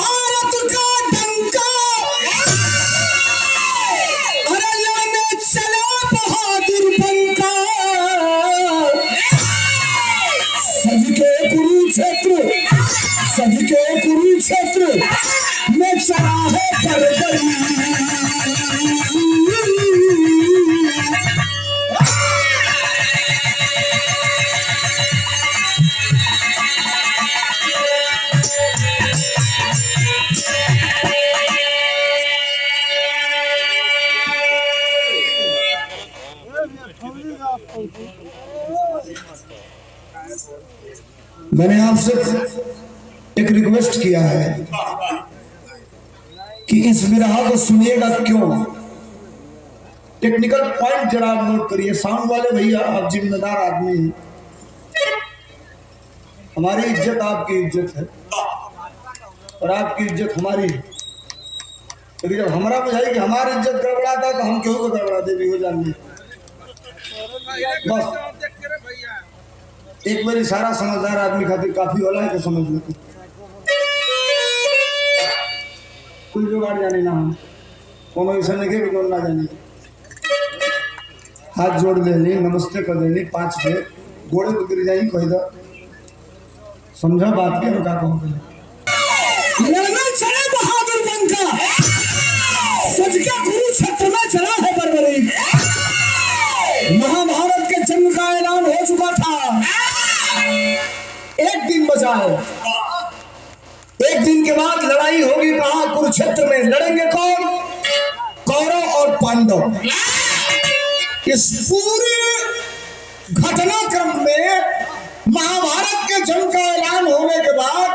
महाभारत का डंका अरे लड़ने चला बहादुर बनका। सज के कुरुक्षेत्र में चराहे पर गई। मैंने आपसे एक रिक्वेस्ट किया है कि इस विरह को सुनिएगा क्यों। टेक्निकल पॉइंट जरा आप नोट करिए। साउंड वाले भैया, आप जिम्मेदार आदमी हैं। हमारी इज्जत आपकी इज्जत है और आपकी इज्जत हमारी है। तो जब हमारा बुझाई कि हमारी इज्जत गड़बड़ाता तो हम क्यों को गड़बड़ा दे भी हो जाएंगे। बस एक बार सारा समझदार आदमी खातिर काफी होला है तो समझ लेते। कुछ जुगाड़ जाने ना हम कोनो ऐसा नहीं कि ना जाने। हाथ जोड़ लेनी, नमस्ते कर देनी, 5 से घोड़े तो गिर जाएगी कोई तो समझा बात के का लड़ना चला बहादुर बनका। सज के कुरुक्षेत्र में चला है बर्बरी। महाभारत के जन्म का ऐलान हो चुका था। एक दिन बचा है। एक दिन के बाद लड़ाई होगी। कहां? कुरुक्षेत्र में। लड़ेंगे कौन? कौरव और पांडव। इस पूरे घटनाक्रम में महाभारत के जन्म का ऐलान होने के बाद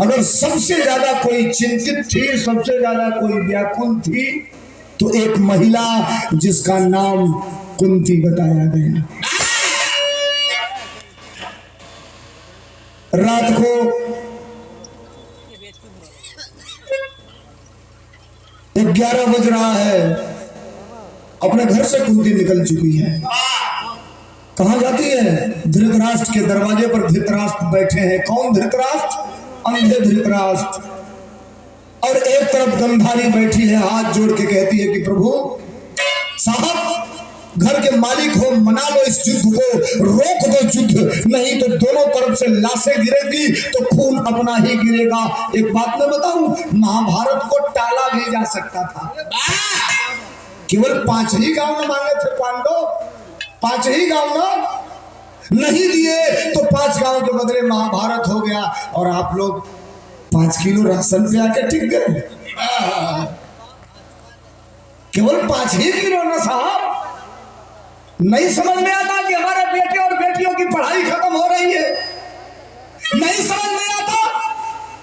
अगर सबसे ज्यादा कोई चिंतित थी, सबसे ज्यादा कोई व्याकुल थी, तो एक महिला जिसका नाम कुंती बताया गया। रात को 11 बज रहा है। अपने घर से कुंती निकल चुकी है। कहां जाती है? धृतराष्ट्र के दरवाजे पर धृतराष्ट्र बैठे हैं। कौन धृतराष्ट्र? अंधे धृतराष्ट्र। और एक तरफ गंधारी बैठी है, हाथ जोड़ के कहती है कि प्रभु साहब, घर के मालिक हो, मना लो इस युद्ध को, रोक दो युद्ध, नहीं तो दोनों तरफ से लाशें गिरेगी तो खून अपना ही गिरेगा। एक बात मैं बताऊं, महाभारत को टाला भी जा सकता था। केवल 5 ही गांव में मांगे थे पांडव, 5 ही गांव में नहीं दिए तो 5 गांव के बदले महाभारत हो गया और आप लोग 5 किलो राशन पे आके टिक गए। केवल 5 ही किलो ना साहब। नहीं समझ में आता कि हमारे बेटे और बेटियों की पढ़ाई खत्म हो रही है। नहीं समझ में आता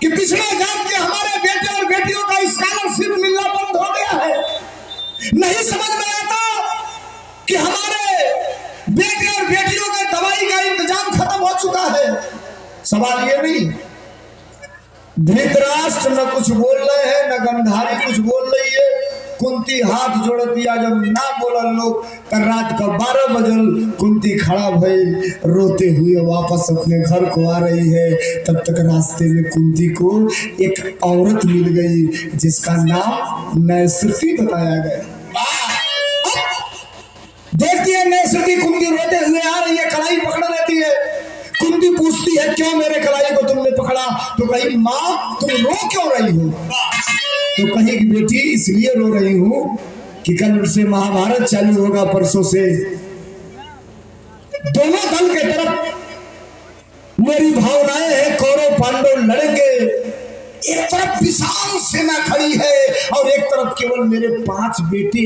कि पिछड़े जात के हमारे बेटे और बेटियों का स्कॉलरशिप मिलना बंद हो गया है। नहीं समझ में आता कि हमारे बेटे और बेटियों के दवाई का इंतजाम खत्म हो चुका है। सवाल ये नहीं, धृतराष्ट्र न कुछ बोल रहे हैं, न गंधारी कुछ बोल रही है। कुंती हाथ जोड़ दिया। जब ना बोला लोग, रात का 12 बजल कुंती खड़ा भई रोते हुए वापस अपने घर को आ रही है। तब तक रास्ते में कुंती को एक औरत मिल गई जिसका नाम नैसृति बताया गया। देखती है नैसृति कुंती रोते हुए आ रही है, कलाई पकड़ लेती है। कुंती पूछती है क्यों मेरे कलाई को तुमने पकड़ा? तो कही माँ तुम रो क्यों रही हो? तो कही कि बेटी इसलिए रो रही हूं कि कल से महाभारत चालू होगा, परसों से दोनों दल के तरफ मेरी भावनाएं हैं। कौरव पांडव लड़ेंगे। एक तरफ विशाल सेना खड़ी है और एक तरफ केवल मेरे 5 बेटे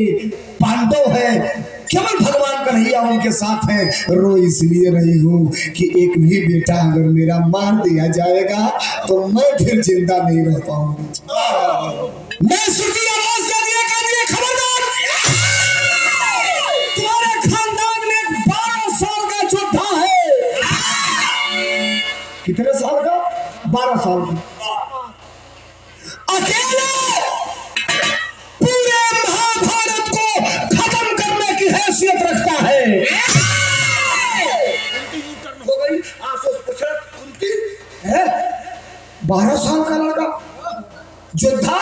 पांडव हैं। केवल भगवान कन्हैया उनके साथ हैं। रो इसलिए रही हूं कि एक भी बेटा अगर मेरा मार दिया जाएगा तो मैं फिर जिंदा नहीं रह पाऊंगा। मैं सुखी आवाज दे दिया, कहती खबरदार, तुम्हारे खानदान में 12 साल का योद्धा है। कितने साल का? 12 साल का। अकेले पूरे महाभारत को खत्म करने की हैसियत रखता है। हो गई आंसू कुंती है। 12 साल का लड़का योद्धा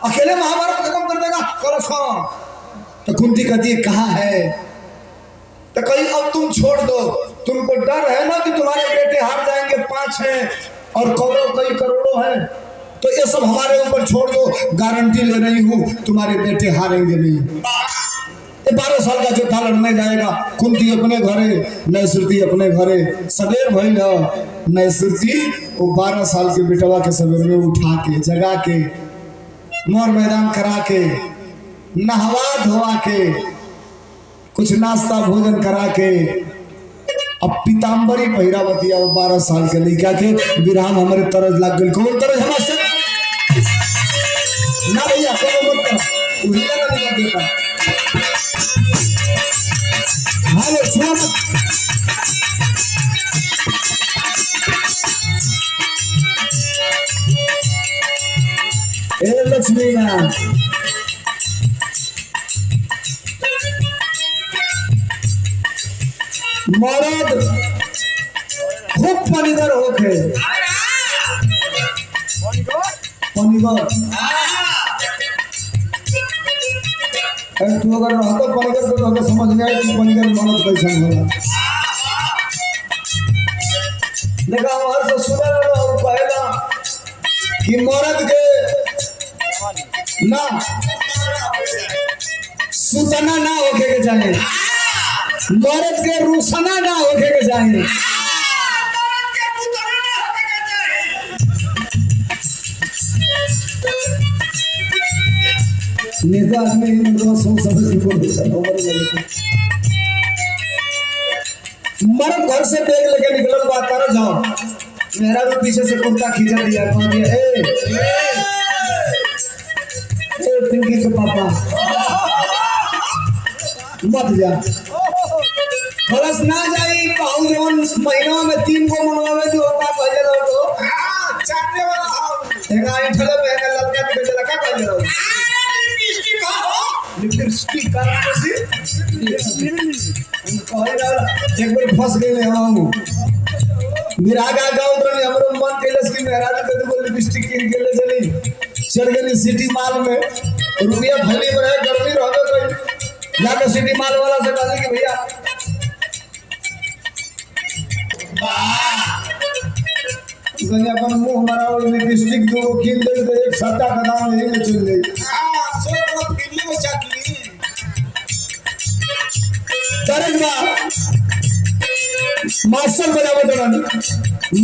अकेले महाभारत खत्म कर देगा। कलश तो कुंती कहती है कहाँ है? तो कहीं अब तुम छोड़ दो, तुमको डर है ना कि तुम्हारे बेटे हार जाएंगे, 5 हैं और कौरव कई करोड़ों हैं, तो ये सब हमारे ऊपर छोड़ दो, गारंटी ले रही हूँ तुम्हारे बेटे हारेंगे नहीं। 12 साल का योद्धा लड़ने जाएगा। कुंती अपने घरे, नैसुर्ती अपने घरे। सवेर भइल नैसुर्ती वो 12 साल के बेटवा के सवेर में उठा के जगा के मोर मैदान करा के नहवा धोवा के कुछ नाश्ता भोजन करा के अब पीताम्बरी पहिरावतिया वो 12 साल के लड़का के विराम हमारे तरज लाग गई। कौन तरज हमारे ना भैया कौन मत कर उही ना नहीं देता। हेलो सुना मत ए लक्ष्मी ना मरद खूब पनीगर होके पनीगर तू अगर रहता पनीगर तो हमें समझ में आए कि पनीगर मरद कैसा होला। देखा हर से सुना पहला कि मरद के ना सुतना ना होके के चाहिए, मरद के रूसना ना होके के चाहिए। नेता आदमी मरद घर से बैग लेके निकलल बात कर जाओ, मेरा भी पीछे से कुर्ता खींचा दिया, कह दिया ए पिंकी के पापा मत जा, खलस ना जाई कहूं जवन महीना में 3 गो मनवावे जो होता पहले रहो चाटने वाला एक आई ठले बहन लड़का के बेटे लगा पहले रहो लिपस्टिक का सी कहे ना एक बार फंस गए हम मेरा गांव में हमरो मन कैलस की महाराज के तो लिपस्टिक किन के ले चली चल गई सिटी मॉल में, रुपया भली में रहे गर्मी रहबे कोई जाके सिटी मॉल वाला से कहले कि भैया गंगा अपन मुंह हमारा और लिपस्टिक दो किन दे तो एक सत्ता का दाम यही में चल गई। हां सो तो दिल्ली में चाटली तरजवा मास्टर बजावे तो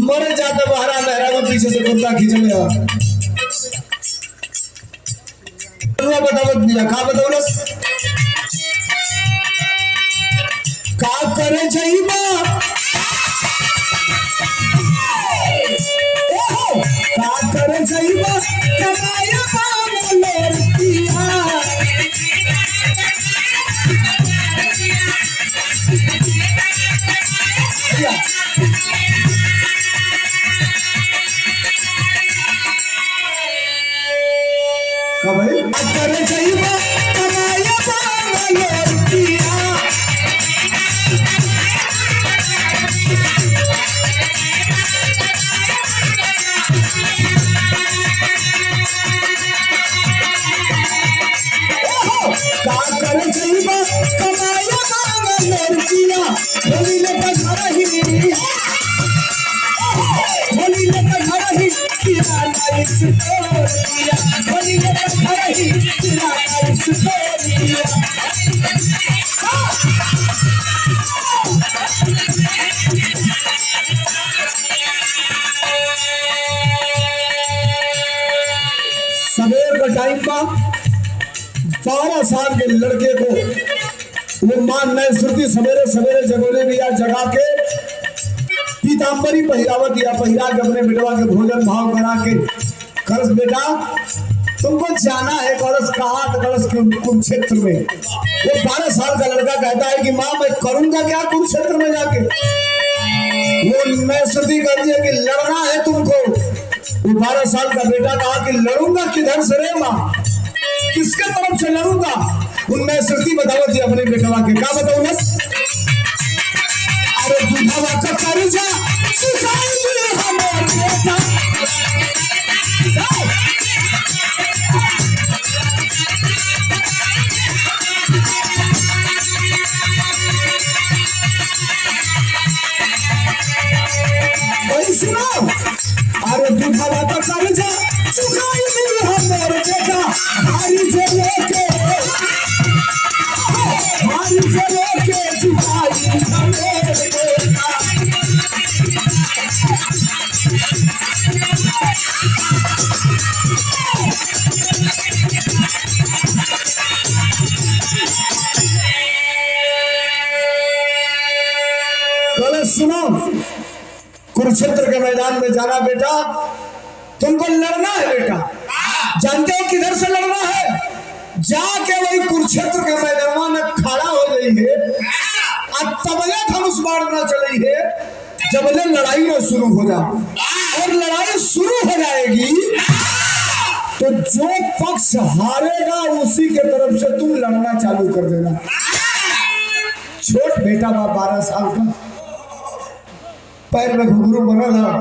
मर जाता बहरा मेहरा को पीछे से कुर्ता खींच लिया। तू बतावत दिया का बतावलस का करे चाहिए का करे चाहिए कमाया मांगो लड़कियां का भाई करे चाहिए कमाया मांगो लड़कियां करे चाहिए कमाया मांगो लड़कियां होली ले घर ही होली ले घर ही तेरा लाइफ तोड़ दिया होली ले घर ही तेरा लाइफ तोड़ दिया। सवेर का टाइम का 12 साल के लड़के को वो मां नैसुर्ती सवेरे सवेरे जगोले दिया, जगा के पीताम्बरी पहिरावत दिया, पहिरा के अपने बेटवा के भोजन भाव करा के कलश बेटा तुमको जाना है कलश कहाँ? तो कलश कुरुक्षेत्र में। वो 12 साल का लड़का कहता है कि माँ मैं करूंगा क्या कुरुक्षेत्र में जाके? वो नैसुर्ती कहती है कि लड़ना है तुमको। वो 12 साल का बेटा कहा कि लड़ूंगा किधर से रे माँ, किसके तरफ से लड़ूंगा? उनमें सृष्टि बतावत थी अपने बेटवा के का बताऊ ना? अरे दूधवा का कर्जा सुसाई हमारे बेटा मैदान में जाना बेटा, तुमको लड़ना है बेटा। जानते हो किधर से लड़ना है? जाके वही कुरुक्षेत्र के मैदान में खड़ा हो गई है और तबले धनुष मारना चली है जबले लड़ाई में शुरू हो जा। और लड़ाई शुरू हो जाएगी तो जो पक्ष हारेगा उसी के तरफ से तुम लड़ना चालू कर देना। छोट बेटा बा 12 साल का, पैर में घुंघरू बनल है,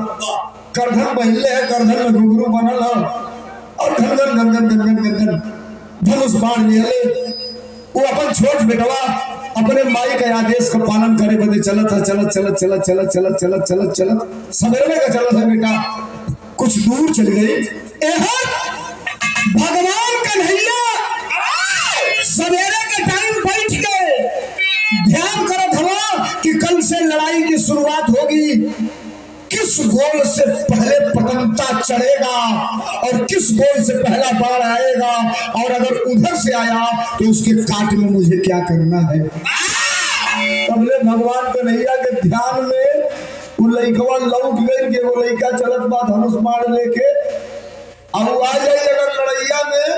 करधन पहले है, करधन में घुंघरू बनल है और गनगन गनगन गनगन गनगन धनुष बाण लिए वो अपन छोट बेटवा अपने माई का आदेश का पालन करे बदे चलत है, चलत चलत चलत चलत चलत चलत चलत चलत सवेरे का चलत है बेटा। कुछ दूर चल गई, भगवान कन्हैया सवेरे के टाइम बैठ के ध्यान करत हवा कि कल से लड़ाई की शुरुआत होगी, किस गोल से पहले पतंगता चढ़ेगा और किस गोल से पहला बाण आएगा, और अगर उधर से आया तो उसके काट में मुझे क्या करना है। तबले भगवान कन्हैया के ध्यान में वो लइकवा लौट गई कि वो लइका चलत बा धनुष बाण लेके, अब आ जाए अगर लड़ैया में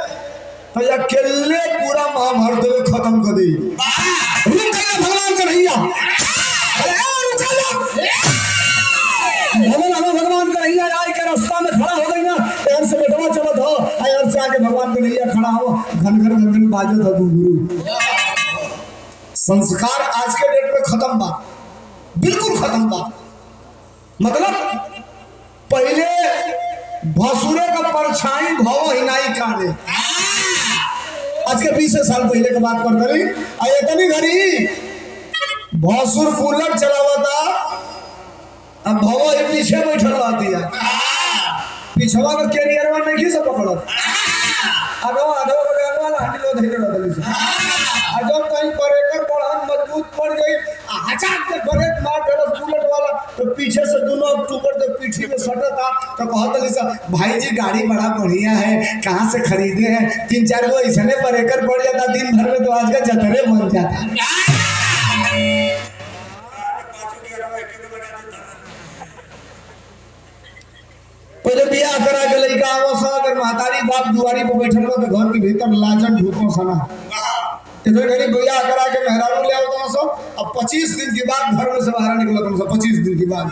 तो अकेले पूरा महाभारत खत्म कर दी। भगवान कन्हैया भगवान कन्हैया आए के रास्ता में खड़ा हो गई ना, यार से बेटवा चलत हो, यार से आके भगवान कन्हैया खड़ा हो, घनघन घनघन बाजत है गुरु। संस्कार आज के डेट में खत्म बा, बिल्कुल खत्म बा। मतलब पहले भसुरे का परछाई भव हिनाई काटे, आज के 20 साल पहले की बात करते रही। इतनी घड़ी भसुर कूलर चलावता, अब भव पीछे बैठल रहती है, पिछवा का कैरियर में नहीं सब पकड़त, अगवा अगवा हंडिलो धइले रहतली से जब कहीं ब्रेकर बढ़न मजबूत पड़ गई, हचाक के ब्रेक मार देलस बुलेट वाला, तो पीछे से दोनों अक्टूबर तक पीठी में सटता, तो कहतली सा भाई जी गाड़ी बड़ा बढ़िया है, कहाँ से खरीदे हैं? 3-4 गो ऐसने ब्रेकर पड़ जाता दिन भर में तो आज का जतरे बन जाता। पहले बियाह करा के लइका आवो सा, अगर महतारी बाप दुआरी पर बैठल हो तो घर के भीतर लाजन ढूको सना, इधर घड़ी बियाह करा के मेहरारू ले आवो तो अब 25 दिन के बाद घर में से बाहर निकलत हो, 25 दिन के बाद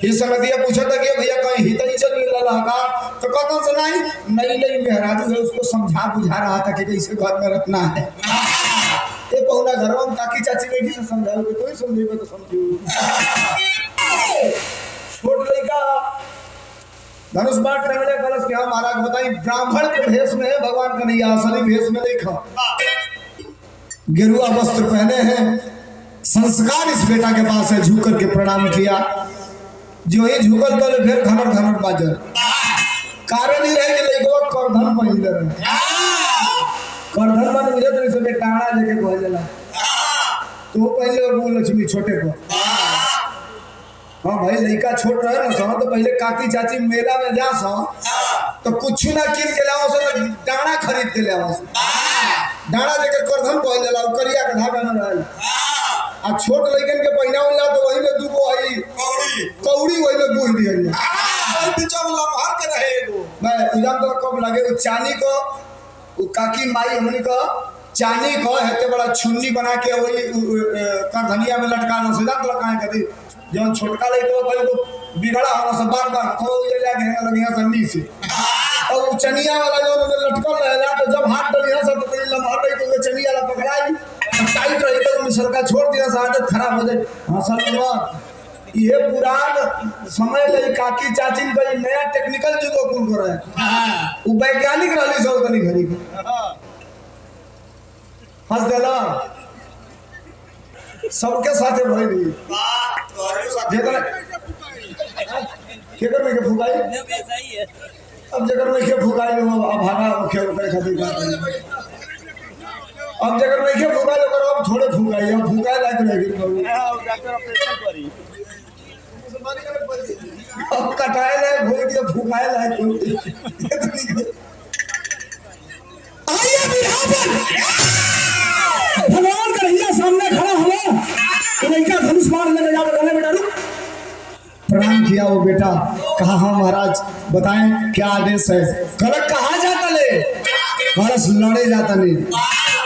ये समझिए पूछा था कि भैया कहीं हित ही चल लला का, तो कहता से नहीं मेहरारू है, उसको समझा बुझा रहा था कि कैसे घर में रखना है। ये पहुना घर में काकी चाची ने किसे समझाओ, कोई समझेगा तो समझियो। छोट लइका धनुष बाण टंगले कलश के महाराज बताई, ब्राह्मण के भेष में है भगवान कन्हैया, असली भेष में नहीं खा, गेरुआ वस्त्र पहने हैं। संस्कार इस बेटा के पास है, झुक करके प्रणाम किया, जो ही झुकल तो फिर घनर घनर बाजल, कारण ये है कि लइकवा करधन पहले रहे, करधन मन मुझे तो इसे टाड़ा लेके कह जाला, तो पहले वो लक्ष्मी छोटे को, हाँ भाई लड़का छोट रहे ना तो पहले काकी चाची मेला में जा तो कुछ ना किन के लाओ से डाना खरीद के लाओ से, डाना देके करधन पहन लेला, करिया का धागा न रहल, आ छोट लड़कन के पहिनाव ला तो वही में दूगो आई कौड़ी वही में बुझ दिया बीच में लम्हा के रहे एगो मैं उजाम तो कब लगे वो चांदी को, वो काकी माई हमनी को चांदी को हेते बड़ा छुन्नी बना के वही करधनिया में लटका लो सीधा तो लटकाए कदी, जब छोटका लइका पहले तो बिगड़ा होला सब बार तो ये जाके लगिया संदी से, और चनिया वाला जो लटकल रहेला तो जब हाथ डलिया सब तो पहले लम्हा रही तो चनिया वाला पकड़ाई टाइट रही तो सरका छोड़ दिया, आदत खराब हो जाए। हाँ सर ये पुरान समय ले काकी चाची का नया टेक्निकल जुगो कुल कर रहा है, वो वैज्ञानिक रहली सब तनी घरी हंस देला सबके साथे भई दी जेकर केकर में के फुकाई अब जगर में के फुकाई अब भागा के ऊपर खातिर अब जगर में के फुकाई ओकर अब थोड़े फुकाई अब फुकाई लायक रह डॉक्टर ऑपरेशन करी अब कटाए लायक हो गया फुकाए लायक आइए बिहार भगवान कन्हैया सामने खड़ा हुआ, लड़का धनुष बाण लेके जा, बेटा प्रणाम किया वो बेटा, कहा हाँ महाराज बताएं क्या आदेश है। कल कहाँ जाता ले, कलश लड़े जाता नहीं।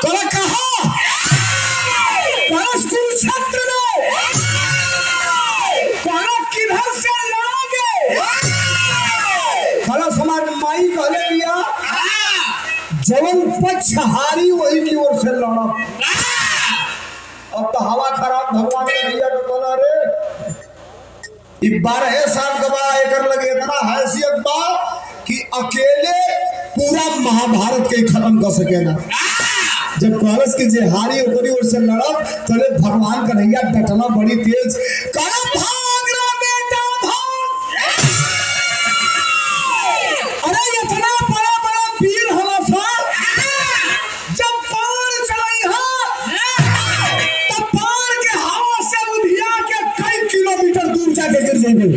कल कहा कलश कुरुक्षेत्र में, कलश किधर से लड़ोगे। कलश हमारे माई कहले लिया जवन पक्ष हारी वही की ओर से लड़ा। अब तो हवा खराब भगवान का भैया को बोला रे 12 साल का बा एक लगे इतना हैसियत बा कि अकेले पूरा महाभारत के खत्म कर सके ना। जब कलश की जे हारी ओकरी ओर से लड़ब तो भगवान कन्हैया डटना बड़ी तेज कर भाग रे बेटा भाग। अरे इतना बड़ा बड़ा वीर हवा सा जब बाण चलाई तब बाण के हवा से उधिया के कई किलोमीटर दूर जाके गिर जाएंगे।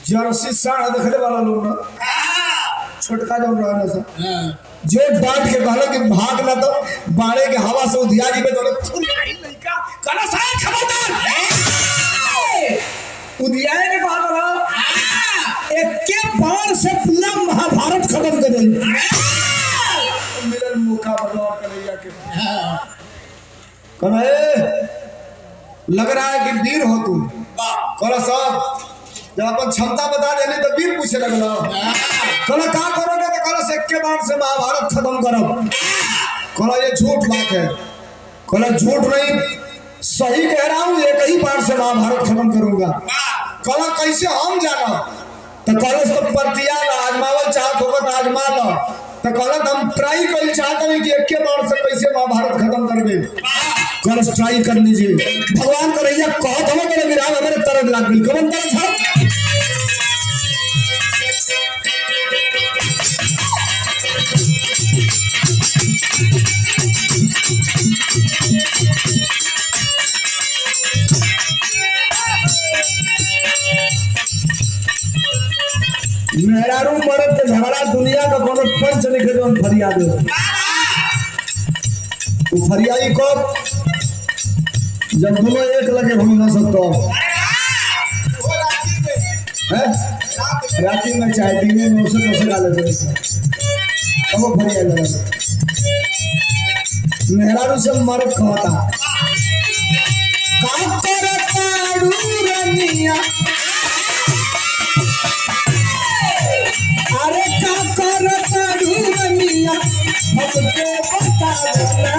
जर्सी साढ़ देखने वाला लोग ना छोटका जो रहना सा जो डांट के कहला कि भाग ना तो बाड़े के हवा से उधिया जी में तो लड़का कहना साहब खबरदार उधियाए के बात रहा एक के बाण से पूरा महाभारत खत्म कर देंगे। मिलन मौका बर्बाद कन्हैया के कहना लग रहा है कि वीर हो तुम। कहला साहब जब अपन क्षमता बता देने तो वीर पूछे लगना कहला क्या करोगे तो कहला से के बार से महाभारत खत्म करब। कहला ये झूठ बात है। कहला झूठ नहीं सही कह रहा हूँ एक ही बार से महाभारत खत्म करूंगा। कहला कैसे हम जाना तो कहला तो प्रतिया आजमावल चाहत होगा तो आजमा लो। तो कहला हम ट्राई कर चाहते हैं कि एक के बार से कैसे महाभारत खत्म कर दे। कहला ट्राई कर लीजिए। भगवान कन्हैया कहत हमें मेरे विराग हमारे तरफ लाग गई कौन तरफ था। मेहरारू मरद के झगड़ा दुनिया का कोनो पंच लिखे जो फरियाद हो। वो फरियादी को जब दोनों एक लगे हो ना सकते हैं राती में चाहे दीने में उसे कैसे डाले थे अब वो फरियाद लगा मेहरारू से मर्द कहता काम करता डूरनिया अरे का करता डूरनिया हमके बता देना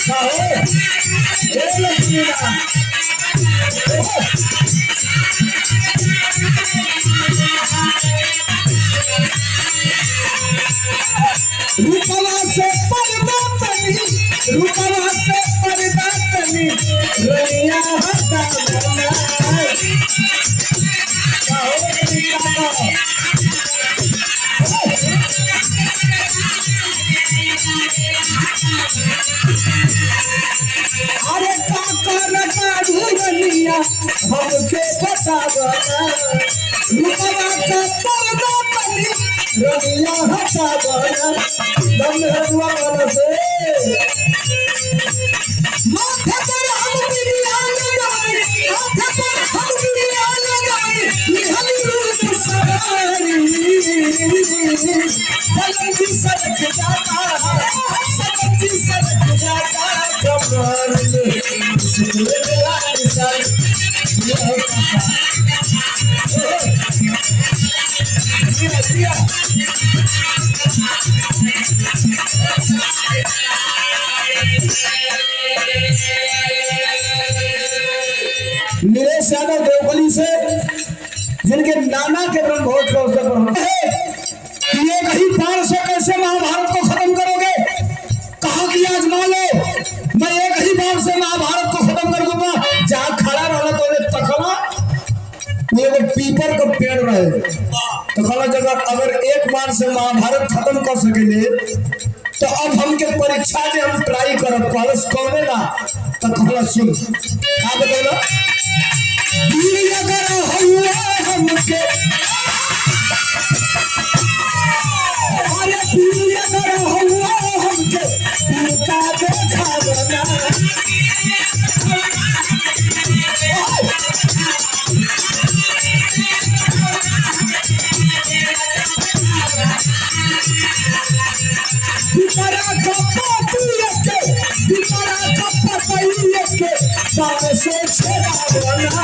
कहो ए लक्ष्मीना रूपवा से पर्दा तनी रैया हटा देना कहो अरे का करता डूरनिया हमके बता देना रूपवा का पर्दा तनी रैया हटा देना दम हुआ वाला से माथे पर हम बिरिया लगाए माथे पर हम बिरिया लगाए निहली रूप सवारी पलंगी सड़क जाता सड़की सड़क जाता कमर में सुलेवार साल ये नीलेश यादव देवगली से जिनके नाना के ब्रह्मोत्सव का अवसर पर ये कहीं बाण से कैसे महाभारत को खत्म करोगे। कहा कि आजमा लो मैं एक ही बाण से महाभारत को खत्म कर दूंगा। जहां खड़ा रहना तो तकला वो पीपर का पेड़ रहे तो कहला जगह अगर एक बार से महाभारत खत्म कर सकेंगे तो अब हमके परीक्षा जे हम ट्राई करब कॉलेज कौने ना तो कहला सुन का बताओ अगर हुआ हमके अरे अगर हुआ हमके उनका देखा बना पिपरा का पतैया के पिपरा का पतैया के बार से छेड़ावना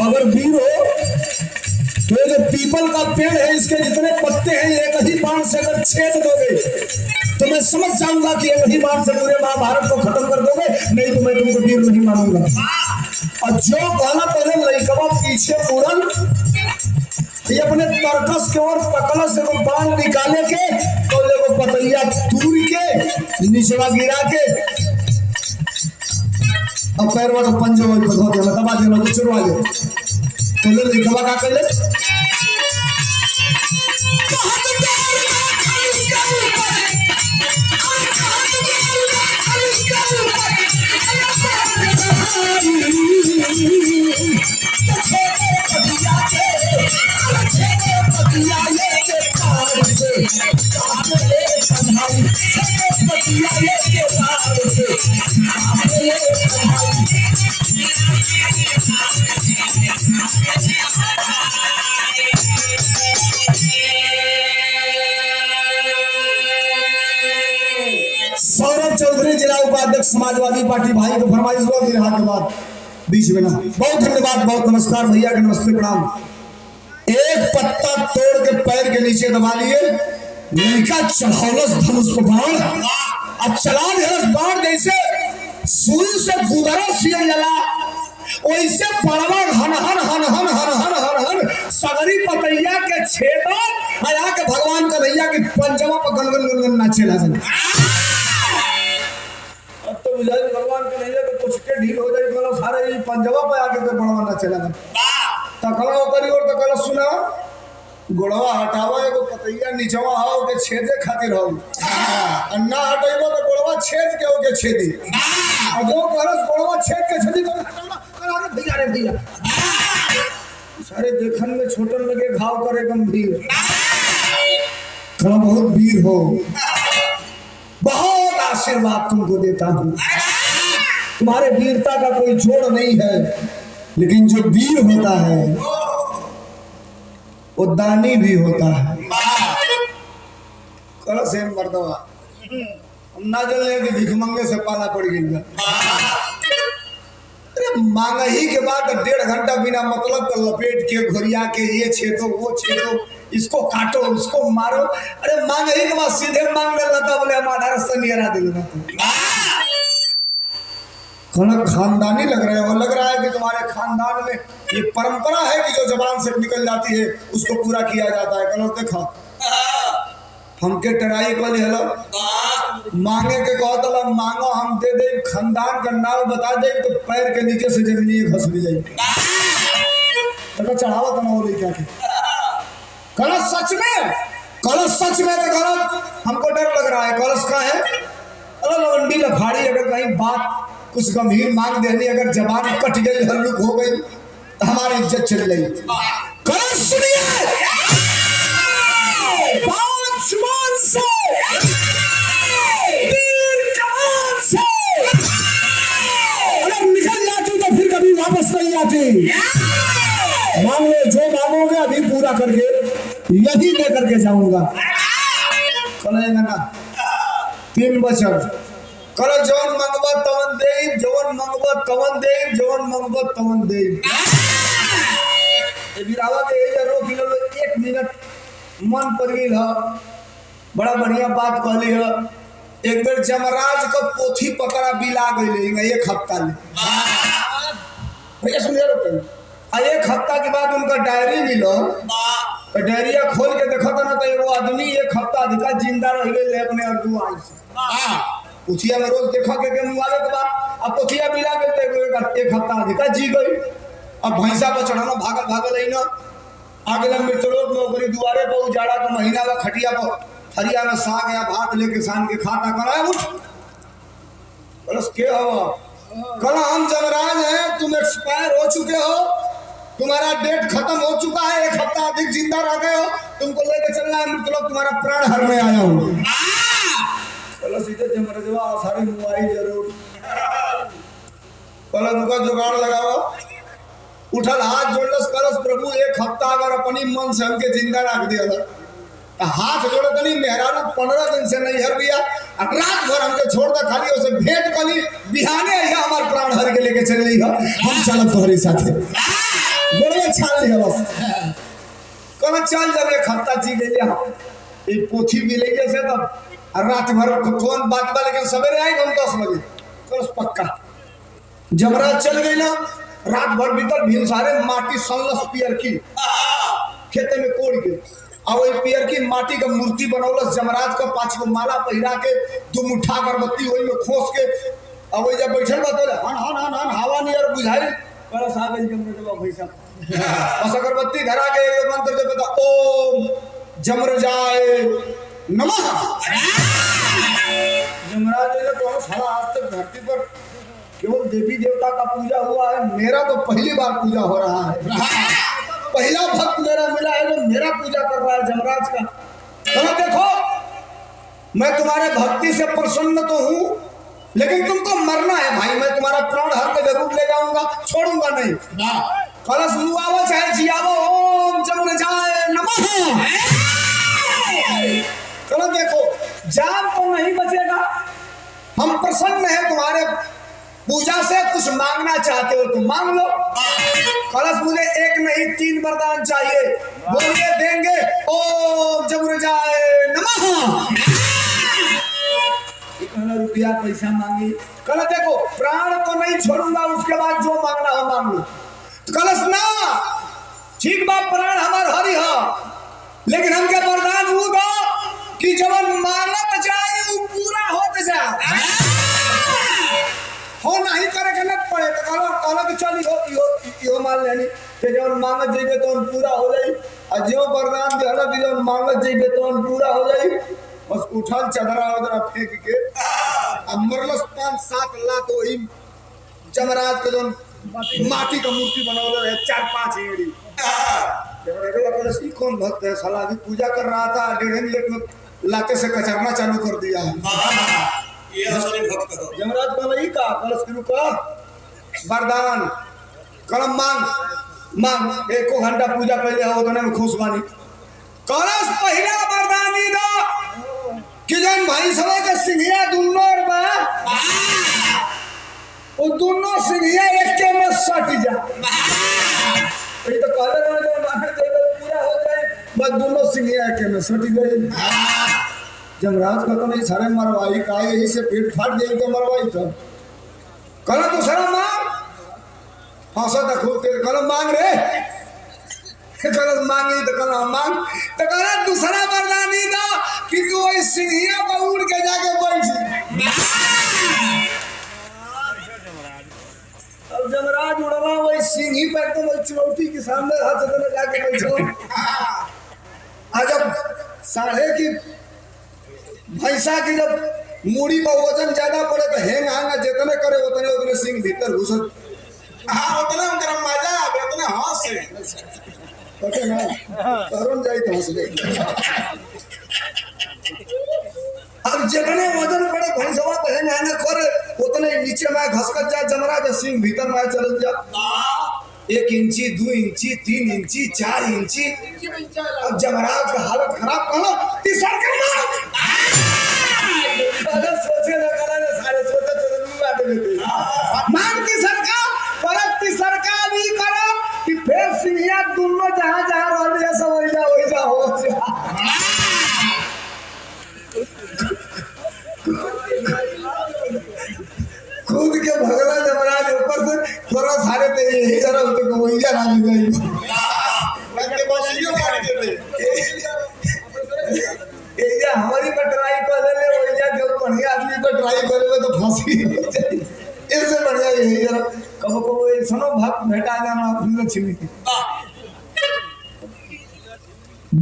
अगर वीर हो तो ये जो पीपल का पेड़ है इसके जितने पत्ते हैं एक ही बाण से अगर छेद दोगे तो मैं समझ जाऊंगा कि एक ही बाण से पूरे महाभारत को खत्म कर दोगे, नहीं तो मैं तुमको वीर नहीं मानूंगा। और जो कहना पहले लइकवा पीछे मुड़न ये अपने तरकस के और पकड़ से वो बाण निकाले के तो वो पतैया तूर के निचवा गिरा के अब पैरवा का पंजो को धो दिया दबा दिया तो चुरवा दे तो ले लइकवा का कर ले सौरभ चौधरी जिला उपाध्यक्ष समाजवादी पार्टी भाई को फरमाइश हुआ फिर हाथ के बाद बीच में ना बहुत धन्यवाद बहुत नमस्कार भैया के नमस्ते प्रणाम। एक पत्ता तोड़ के पैर के नीचे दबा लिए लड़का चढ़ौलस धनुष को बाण और चला धनुष बाण जैसे सुई से गुदरा सिया जला वैसे पड़वा हन हन हन हन हन हन हन हन सगरी पतैया के छेदा आया के भगवान का भैया की पंजवा पर गनगन गनगन नाचे लगे। अब तो बुझाई भगवान के भैया के कुछ के ढील हो जाए मतलब सारे ये पंजवा पे आके के बड़वा नाचे लगे। तकला करी और तकला सुना गोड़वा हटावा एगो पतैया नीचवा हाओ के छेदे खातिर हो अन्ना हटाइबो तो गोड़वा छेद के हो के छेदी और जो करस गोड़वा छेद के छेदी तो हटावा अरे भैया रे भैया सारे देखन में छोटन लगे घाव करे गंभीर कला बहुत वीर हो बहुत आशीर्वाद तुमको देता हूँ। तुम्हारे वीरता का कोई जोड़ नहीं है लेकिन जो वीर होता है वो दानी भी होता है। कल से मर्दवा हम ना जले कि भिखमंगे से पाला पड़ गया। अरे मांगा ही के बाद 1.5 घंटा बिना मतलब का लपेट के घुरिया के ये छेदो वो छेदो इसको काटो उसको मारो। अरे मांगा ही के बाद सीधे मांग लेता बोले हमारा रास्ता नहीं हरा देगा। खानदानी लग रहे हो लग रहा है कि तुम्हारे खानदान में ये परंपरा है कि जो जबान से निकल जाती है उसको पूरा किया जाता है। गलत देखा हमके टराई को हेलो मांगे के कहता मांगो हम दे दे खानदान का नाम बता दे तो पैर के नीचे से जमीनी घस भी जाए तो चढ़ावा तो ना हो रही क्या कलश सच में तो गलत हमको डर लग रहा है। कलश का है लवंडी लफाड़ी अगर कहीं बात कुछ गंभीर मांग देनी अगर जबान कट गई हल्लुक हो गई तो हमारी इज्जत चली गई। कलश सुनिए अगर निकल जाती तो फिर कभी वापस नहीं आती। मांग लो जो मांगोगे अभी पूरा करके यही दे करके जाऊंगा। चलेगा ना 3 बचन कल जवन मंगवा तवन दे जवन मंगवा तवन दे जवन मंगवा तवन दे बिरावा के रोक लो 1 मिनट मन पर गेल है बड़ा बढ़िया बात कहली है। एक बेर जमराज को पोथी पकड़ा बिला गई 1 हफ्ता ले भैया सुनिए रोक 1 हफ्ता के बाद उनका डायरी मिलो तो डायरिया खोल के देखा था ना तो एगो आदमी 1 हफ्ता अधिका जिंदा रह गए अपने अर्दू आज से पुथिया में रोज देखा के मुआवे के बाद अब पुथिया मिला के 1 हफ्ता अधिका जी गई। अब भैंसा पर चढ़ाना भागल है ना आगे मृतलोक में ओकरी दुआरे पर उजाड़ा तो महीना का खटिया पर हरिया में साग या भात लेके सान के खाता करा उठ बस के हो कल हम जमराज हैं तुम एक्सपायर हो चुके हो तुम्हारा डेट खत्म हो चुका है 1 हफ्ता अधिक जिंदा रह गए हो तुमको लेके चलना है मृतलोक तुम्हारा प्राण हरने आया हूँ। उठल हाथ जोड़लस कलस प्रभु एक हफ्ता अगर अपनी मन से हमके जिंदा रख दिया हाथ जोड़े तनी मेहरारू 15 दिन से नहीं हर दिया रात भर हमके छोड़ दे खाली उसे भेंट कली बिहाने है हमार प्राण हर के लेके चल रही है हम चलत तोहरे साथे बड़े छाल लिया बस कल चल जब एक हफ्ता जी गई एक पोथी मिले से तब रात भर कौन बात बा लेकिन सवेरे आई हम 10 बजे कल पक्का जमराज चल गई ना रात भर भीतर भिनसारे माटी सनलस पियर की खेते में कोड़ के अब वही पियर की माटी का मूर्ति बनौलस जमराज का 5 गो माला पहिरा के 2 मुठ्ठा अगरबत्ती वही में खोस के अब वही जब बैठल बा तो हन हन हन हन हवा नियर बुझाई पर सागल जमरे के भैसा बस अगरबत्ती धरा के एक मंत्र जप बता ओम जमरजाय नमः जमराज ने तो सारा आज तक धरती पर केवल देवी देवता का पूजा हुआ है मेरा तो पहली बार पूजा हो रहा है पहला भक्त मेरा मिला है जो मेरा पूजा कर रहा है जमराज का तो देखो मैं तुम्हारे भक्ति से प्रसन्न तो हूँ लेकिन तुमको मरना है भाई मैं तुम्हारा प्राण हर के जरूर ले जाऊंगा छोड़ूंगा नहीं कलश मुआवो चाहे जियावो ओम जमरजाय नमः चलो देखो जान तो नहीं बचेगा हम प्रसन्न है तुम्हारे पूजा से कुछ मांगना चाहते हो तुम मांग लो कलश मुझे एक नहीं 3 वरदान चाहिए बोलिए देंगे ओम जमरजाय नमः रुपया पैसा मांगी कलश देखो प्राण तो नहीं छोड़ूंगा उसके बाद जो मांगना हो मांग लो तो कलश ना ठीक बात प्राण हमार हरी हो लेकिन हमके वरदान वो दो कि जब मांगत जाए वो पूरा होत जाए हो नहीं करे के न पड़े तो कहलो कि चल यो मान लेनी ते जब मांगत जेबे तो पूरा हो जाई और जो वरदान देला कि जब मांगत जेबे तो पूरा हो जाई बस उठल चदरा उधर फेंक के अब मरलस 5-7 लात वही जमराज के जो माटी का मूर्ति बनावल है 4-5 एड़ी जब कौन भक्त है साला अभी पूजा कर रहा था 1.5 मिनट में लाते से कचरना चालू कर दिया है ये भक्त जमराज बोले का कलश शुरू का वरदान कलम मांग 1 घंटा पूजा पहले हो उतने में खुश बानी कलश पहला वरदान ही दो कि जन भाई सब के सिंघिया दुनो बा वो दोनों सिंघिया एक के में सट जा ये तो कहले ना जो मांगे पूरा हो जाए बस दोनों सिंघिया एक के में सट गए जमराज का तो नहीं सारे मरवाई का यही से पेट फाट जाए तो मरवाई था कल दूसरा मांग हंसा देखो कल मांग रे कल मांगी तो कल मांग तो कल दूसरा वरदान ही था कि तू वही सिंघिया पर उड़ के जाके बैठ अब जमराज उड़वा वही सिंघी पर एकदम चुनौती के सामने हाथ से जाके बैठो आज अब साढ़े की भैंसा की जब मूड़ी पर वजन ज्यादा पड़े तो हेंग हांगा जितने करे उतने सिंह भीतर घुसत हाँ उतना गरम मजा उतना हंस से ओके ना तरुण जाई तो हंस ले अब जितने वजन पड़े भैंसवा तो हेंग हांगा करे उतने नीचे में घसकत जाए जमराज सिंह भीतर में चल जा 1 इंची 2 इंची 3 इंची 4 इंची अब जमराज का हालत खराब करो तीसरा सोचे सारे सोचे मांगती सरकार परती सरकार भी करो कि फिर सिंहिया दोनों जहां जहां रह रहे सब वही हो खुद के भगला जमराज ऊपर से थोड़ा सारे ते यही जरा तो वही जरा आ गई लगते बसियो काट देते ये हमारी पर ट्राई कर ले वही जा जो बढ़िया आदमी पर ट्राई करे तो फांसी इससे बढ़िया यही जरा कब ये सुनो भक्त भेटा जाना अपनी लक्ष्मी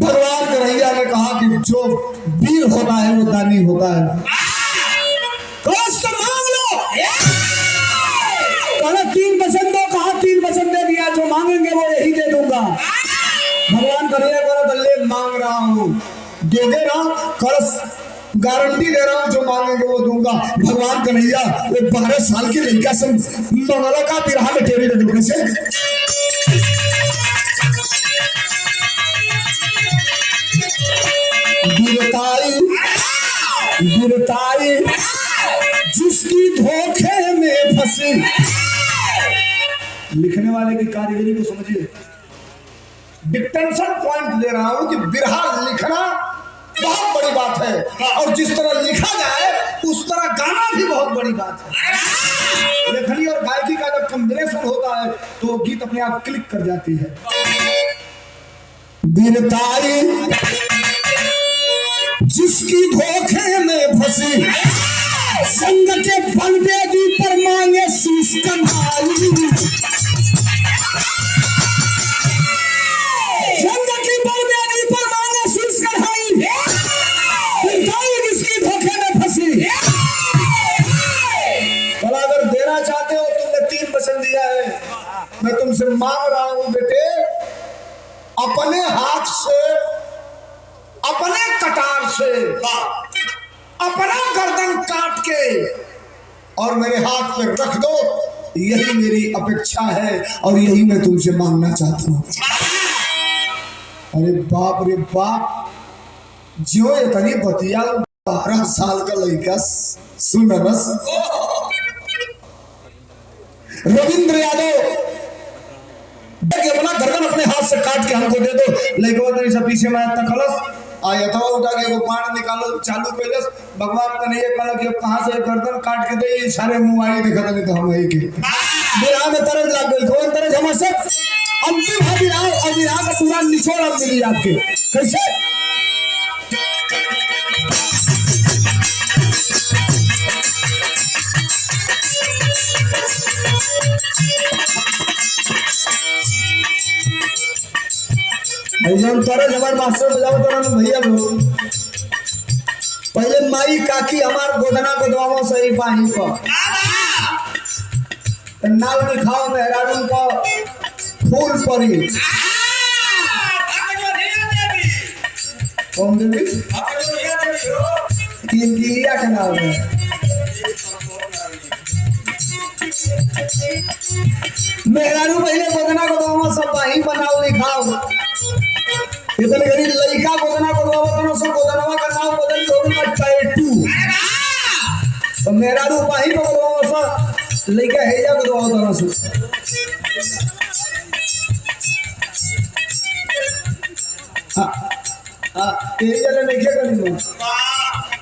भगवान कन्हैया ने कहा कि जो वीर होता है वो दानी होता है कष्ट मांग लो कहा 3 वचन दो कहा 3 वचन दे दिया जो मांगेंगे वो यही दे दूंगा भगवान कन्हैया बोला बल्ले मांग रहा हूँ दे रहा हूँ कलश गारंटी दे रहा हूँ जो मांगेंगे वो दूंगा भगवान कन्हैया 12 साल की लड़का से मंगला का तिरहा में टेरी से गिरताई गिरताई जिसकी धोखे में फंसी। लिखने वाले की कारीगरी को समझिए। डिक्टेंशन पॉइंट दे रहा हूं कि बिरहा लिखना बहुत बड़ी बात है और जिस तरह लिखा जाए उस तरह गाना भी बहुत बड़ी बात है। लेखनी और गायकी का जब कॉम्बिनेशन होता है तो गीत अपने आप क्लिक कर जाती है। गिरताई जिसकी धोखे में फंसी, संग के बलबेदी पर मांगे शीश कन्हाई। संग की बलबेदी पर मांगे शीश कन्हाई, जिसकी धोखे में फंसी। भला अगर देना चाहते हो, तुमने 3 वचन दिया है, मैं तुमसे मांग रहा हूं बेटे, अपने हाथ से, अपने कटार से अपना गर्दन काट के और मेरे हाथ पे रख दो। यही मेरी अपेक्षा है और यही मैं तुमसे मांगना चाहता हूं। अरे बाप रे बाप, जो इतनी बतिया 12 साल का लड़का सुन बस। रविंद्र यादव अपना गर्दन अपने हाथ से काट के हमको दे दो। लड़का सब पीछे में तकलस आया था, उठा के वो बाण निकालो चालू कैलस। भगवान का नहीं कहला कि कहां से गर्दन काट के दे, ये सारे मुंह आई देखा नहीं तो हम वही के बिरहा में तरज लग गई। कौन तरज? हम सब अंतिम है बिरहा और बिरहा का पूरा निचोड़ अब मिली आपके। कैसे? तरज हमारे मास्टर बजाओ तो भैया लोग पहले माई काकी हमार गोदना गोदवाओ सही पानी को नाल दिखाओ मेहरारून को फूल परी। कौन देवी? इंदिरिया के नाम है। मेहरारू पहले गोदना गोदवाओ सब वही बनाओ लिखाओ। इतने गरीब लड़का गोदना गोदवाओ सब गोदनवा का नाम बदल के टैटू। तो मेहरारू वही गोदवाओ सब लड़का हेजा गोदवाओ दोनों से। यही जगह नहीं क्या करेंगे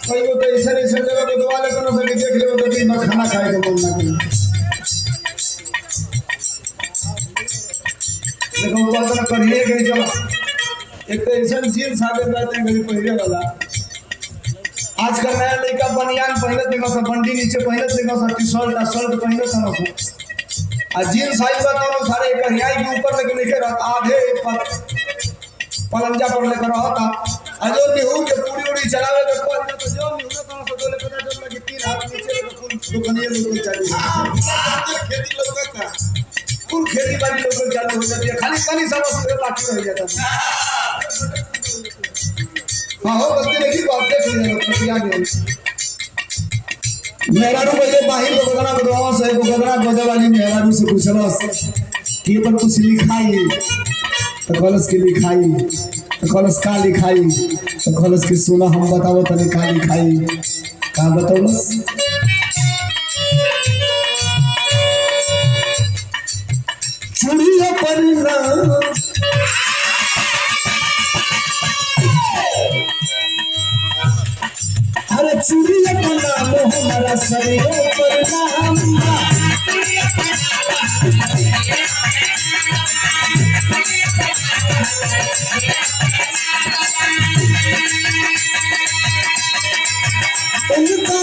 कोई को तो ऐसा जगह गोदवा ले दोनों से देख ले तो दिन में खाना खाए के मन ना करे। देखो वो तो करिए गई चलो एक तो ऐसा जीन्स आगे रहते हैं गरीब पहले वाला। आजकल नया लड़का बनियान पहले देखो सब बंडी नीचे पहले देखो सब टी-शर्ट शर्ट पहले था आ जीन्स आई बताओ सारे करियाई के ऊपर लेके लेके रहता आधे पलंजा पर लेकर रहता। अजो निहू के पूरी उड़ी चलावे तो कोई जो निहू का तो बोले पता चल लगी 3 हाथ नीचे तो फुल दुकानिया लोग चाहिए। खेती लोग का कुल खेती बाड़ी लोग चालू हो जाती है। खाली सब उसके बाकी रह जाता है। हाँ हो बस्ती देखी बात देख ले पतिया गए। मेहरारू पहले बाहर को गोदना गोदवाओ से गोदना गोदे वाली मेहरारू से पूछलो कि ये पर कुछ लिखाई तो कॉलेज के लिखाई तो कॉलेज का लिखाई तो कॉलेज की सुना हम बताओ तने का लिखाई का बताओ बस। चूड़िया पर ना अरे चूड़िया पर नाम हमारा शरीर पर नाम उनका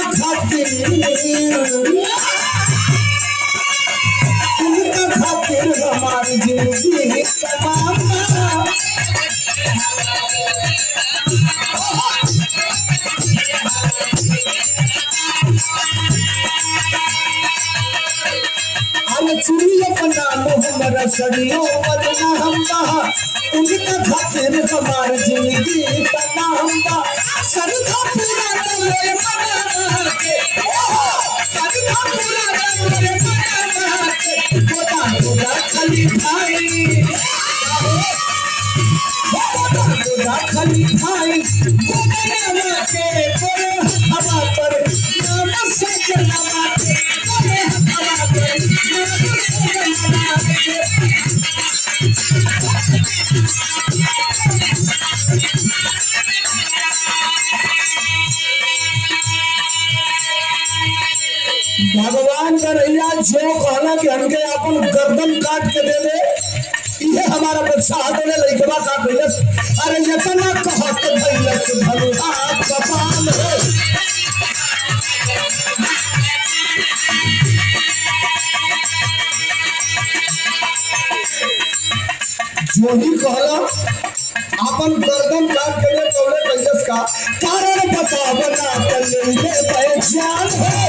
खातिर हमारी जिंदगी तमाम। अरे चूड़िया पर नाम हमारा सदियों पर नाम बहा उनका खातिर हमारी जिंदगी तमाम। सरधा पूरा डोले बना के सरधा पूरा डोले बना के गोदा गोदा खाली खाई भगवान का रैया जो कहला कि हमके अपन गर्दन काट के दे दे, ये हमारा बच्चा हाथों लइकवा काट भइलस। अरे इतना कहत भइलस भलुआ कपाल है। जो ही कहला अपन गर्दन काट के दे तौले भइलस का कारण बता बना तले पहचान है।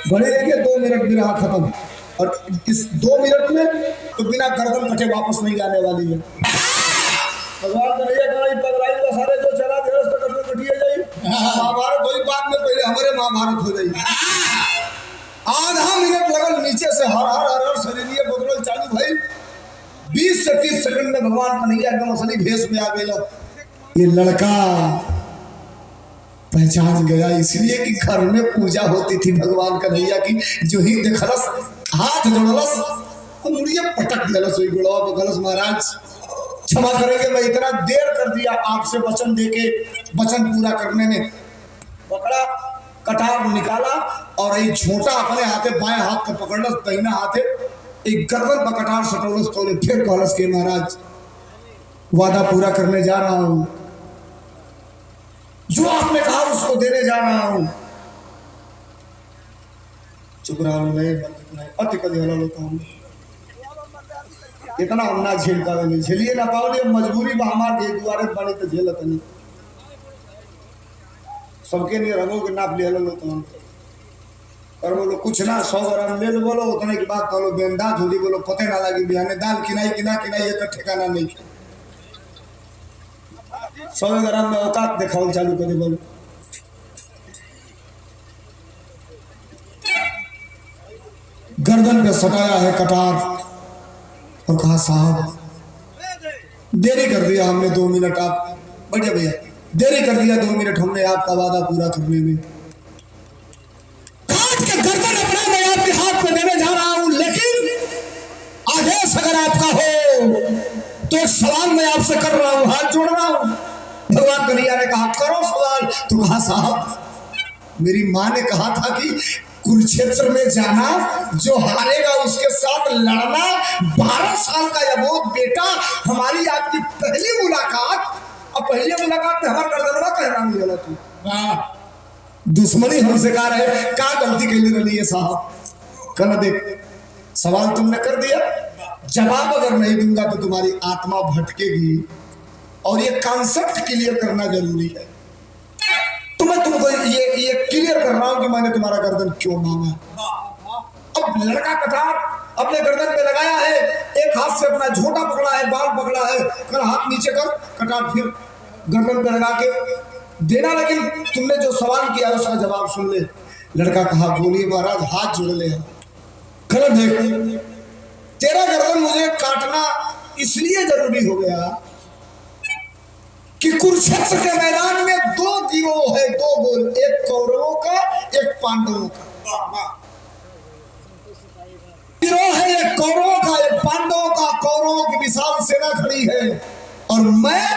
बड़े देखिए 2 मिनट में रहा खत्म, और इस 2 मिनट में तो बिना गर्दन कटे वापस नहीं आने वाली है। भगवान का नहीं है पगलाई का सारे जो चला दे उस तक कटिए जाई। महाभारत वही बात में पहले हमारे महाभारत हो जाई। आधा मिनट लगल नीचे से हर हर हर हर शरीर बदलल चालू भाई। 20 से 30 सेकंड में भगवान का नहीं एकदम असली भेष में आ गया। ये लड़का पहचान गया, इसलिए कि घर में पूजा होती थी भगवान कन्हैया की। जो ही देखलस हाथ जोड़लस और मुड़िए पटक दिलस वही गुड़वा बगलस। महाराज क्षमा करेंगे, मैं इतना देर कर दिया आपसे वचन देके, वचन पूरा करने में। पकड़ा, कटार निकाला और एक झोटा अपने हाथे बाएं हाथ में पकड़लस, दाहिना हाथे एक गर्दन पर कटार सटोलस। तो फिर कहलस के महाराज वादा पूरा करने जा रहा हूं, जो आपने कहा उसको देने जा रहा हूं। चुप रहा हूं, नहीं अति कभी हला होता हूं। इतना हम ना झेल पावे, नहीं झेलिए ना पाओ, मजबूरी में हमारे दुआरे बनी तो झेलत नहीं। सबके लिए रंगों के नाप ले लो तो हम और बोलो कुछ ना 100 ग्राम ले लो, बोलो उतने की बात बोलो। बेंदा झोली बोलो पते ना लगी बिहाने दाल किनाई किना किनाई एक ठिकाना नहीं। 100 ग्राम में औकात दिखाओ चालू कर दे। बोलो गर्दन पे सटाया है कटार और कहा साहब देरी कर दिया हमने 2 मिनट। आप बढ़िया भैया देरी कर दिया 2 मिनट हमने आपका वादा पूरा करने में। काट के गर्दन अपना मैं आपके हाथ में देने जा रहा हूं, लेकिन आदेश अगर आपका हो तो एक सवाल मैं आपसे कर रहा हूं, हाथ जोड़ रहा हूं। भगवान कन्हैया ने कहा करो सवाल। तो कहा साहब मेरी माँ ने कहा था कि कुरुक्षेत्र में जाना, जो हारेगा उसके साथ लड़ना। 12 साल का यह वो बेटा, हमारी आपकी पहली मुलाकात, और पहली मुलाकात में हमारा गर्दनवा कहना मिला तू दुश्मनी हमसे कहा रहे क्या गलती के लिए रही है साहब। कल देख सवाल तुमने कर दिया, जवाब अगर नहीं दूंगा तो तुम्हारी आत्मा भटकेगी, और ये कॉन्सेप्ट क्लियर करना जरूरी है। तो मैं तुमको ये क्लियर कर रहा हूं कि मैंने तुम्हारा गर्दन क्यों मांगा। अब लड़का कटार अपने गर्दन पे लगाया है, एक हाथ से अपना झोटा पकड़ा है, बाल पकड़ा है, कर हाथ नीचे कर, कटार फिर गर्दन पे लगा के देना। लेकिन तुमने जो सवाल किया उसका जवाब सुन ले। लड़का कहा बोलिए महाराज हाथ जोड़ ले। गलत देख तेरा गर्दन मुझे काटना इसलिए जरूरी हो गया कि कुरुक्षेत्र के मैदान में 2 गिरोह है, 2 गोल, एक कौरवों का एक पांडवों का। गिरोह है एक कौरवों का एक पांडवों का। कौरवों की विशाल सेना खड़ी है और मैं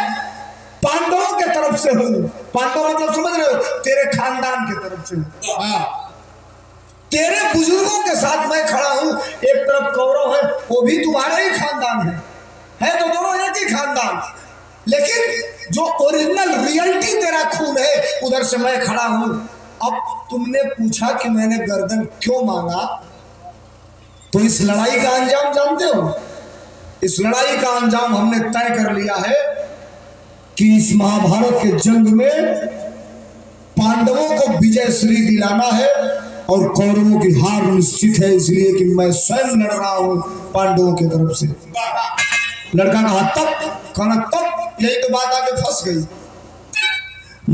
पांडवों के तरफ से हूं। पांडव मतलब समझ रहे हो, तेरे खानदान के तरफ से हूं, तेरे बुजुर्गों के साथ मैं खड़ा हूं। एक तरफ कौरव है, वो भी तुम्हारे ही खानदान है तो दोनों एक ही खानदान, लेकिन जो ओरिजिनल रियलिटी तेरा खून है उधर से मैं खड़ा हूं। अब तुमने पूछा कि मैंने गर्दन क्यों मांगा, तो इस लड़ाई का अंजाम जानते हो। इस लड़ाई का अंजाम हमने तय कर लिया है कि इस महाभारत के जंग में पांडवों को विजय श्री दिलाना है और कौरवों की हार निश्चित है। इसलिए कि मैं स्वयं लड़ रहा हूं पांडवों की तरफ से। लड़का कहा तब, कहना तब, यही तो बात आके फंस गई।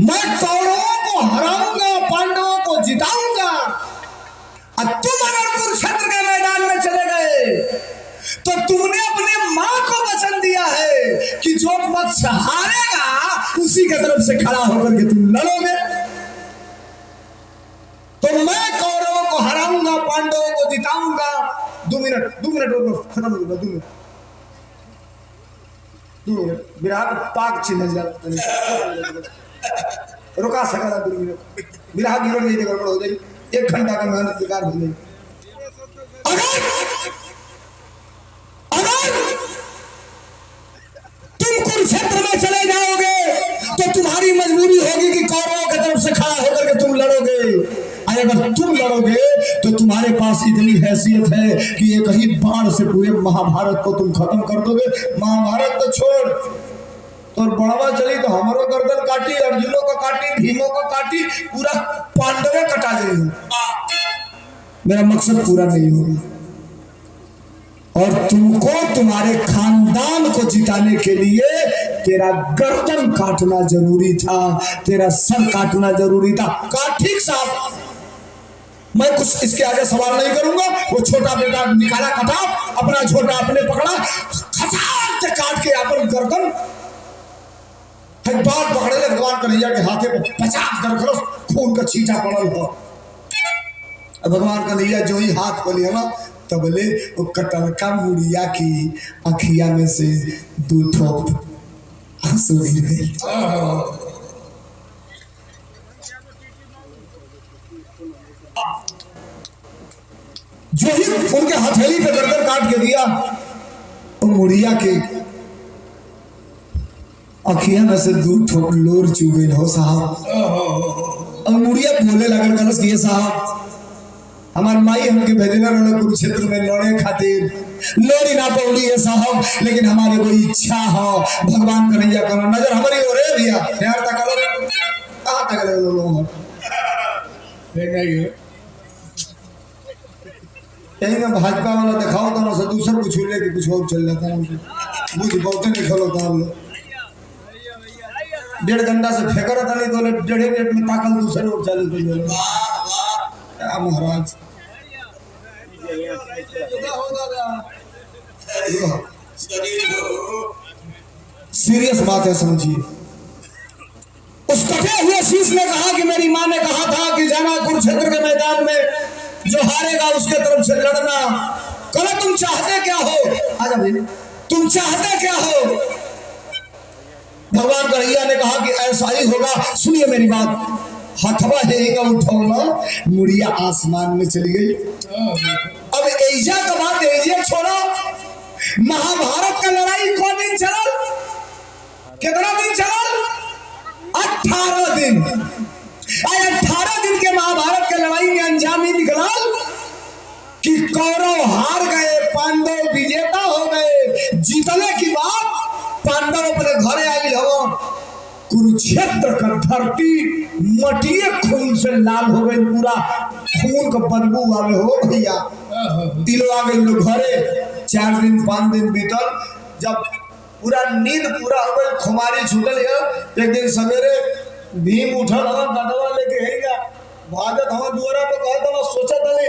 मैं कौरवों को हराऊंगा, पांडवों को जिताऊंगा। और तुम अगर कुरुक्षेत्र के मैदान में चले गए तो तुमने अपने मां को वचन दिया है कि जो पक्ष हारेगा उसी के तरफ से खड़ा होकर के तुम लड़ोगे। तो मैं कौरवों को हराऊंगा, पांडवों को जिताऊंगा। 2 मिनट खत्म हो गया। 2 मिनट विराट पाक चिन्ह रुका सका। 2 मिनट विराट गिर नहीं गड़बड़ हो जाएगी। 1 घंटा का मेहनत बेकार हो जाएगी। अगर तुम कुरुक्षेत्र में चले जाओगे तो तुम्हारी मजबूरी होगी कि कौरवों की तरफ से खड़ा होकर के तुम लड़ोगे। अगर तुम लड़ोगे तो तुम्हारे पास इतनी हैसियत है कि एक ही बाण से पूरे महाभारत को तुम खत्म कर दोगे। महाभारत तो छोड़, तो बड़वा चली तो हमारो गर्दन काटी, अर्जुनों को काटी, भीमों को काटी, पूरा पांडवे कटा जाएंगे। मेरा मकसद पूरा नहीं होगा। और तुमको तुम्हारे खानदान को जिताने के लिए तेरा गर्दन काटना जरूरी था, तेरा सर काटना जरूरी था। कहा ठीक साहब, मैं कुछ इसके आगे सवाल नहीं करूंगा। वो छोटा बेटा निकाला कटाव, अपना छोटा अपने पकड़ा, खचाक से काट के अपन गर्दन बात पकड़े ले। भगवान कन्हैया के हाथे पे 50 दरखरस खून का छींटा पड़ल हो। भगवान कन्हैया जो ही हाथ को लिया ना, तबले वो कटलका मुड़िया की अखिया में से 2 ठोप आंसू गिर गए। जो ही उनके हथेली पे गर्दन काट के दिया, वो मुड़िया के अखिया में से 2 ठोप लोर चुगे हो साहब। और मुड़िया बोले लगल कलस कि ये साहब हमार माई हमके भेजना रहे कुरुक्षेत्र में लड़े खातिर, लड़ी ना पौड़ी है साहब, लेकिन हमारे कोई इच्छा हो। भगवान कन्हैया करो नजर हमारी हो रे भैया, यार तक कहाँ तक लोग यही ना भाजपा वाला दिखाओ तो ना से दूसर कुछ लेके कुछ और चल जाता है। मुझे बहुत नहीं खोलो था हम लोग 1.5 घंटा से फेंक रहा था, नहीं तो 1.5 मिनट में ताकल दूसरे और चल क्या महाराज। सीरियस बात है, समझिए। उस कटे हुए शीश ने कहा कि मेरी माँ ने कहा था कि जाना कुरुक्षेत्र के मैदान में, जो हारेगा उसके तरफ से लड़ना। कहो तुम चाहते क्या हो? आजा भाई, तुम चाहते क्या हो? भगवान कन्हैया ने कहा कि ऐसा ही होगा। सुनिए मेरी बात। हथवा हेगा उठौना, मुड़िया आसमान में चली गई। अब एजा का बात एजा छोड़ा। महाभारत का लड़ाई कौन दिन चलल? कितना दिन चलल? 18 दिन। 18 दिन के महाभारत के लड़ाई में अंजाम ही निकला कि कौरव हार गए, पांडव विजेता हो गए। जीतने की बात पांडव अपने घरे आई हो। कुरुक्षेत्र का धरती मटिए खून से लाल हो गई, पूरा खून का बदबू आवे हो भैया। तिलो आ गई लोग घरे। 4 दिन 5 दिन बीतल, जब पूरा नींद पूरा हो गई, खुमारी छूटल है। एक दिन सवेरे भीम उठल हम गदवा लेके हैगा भागत हम दुआरा पे कहत हम सोचा तले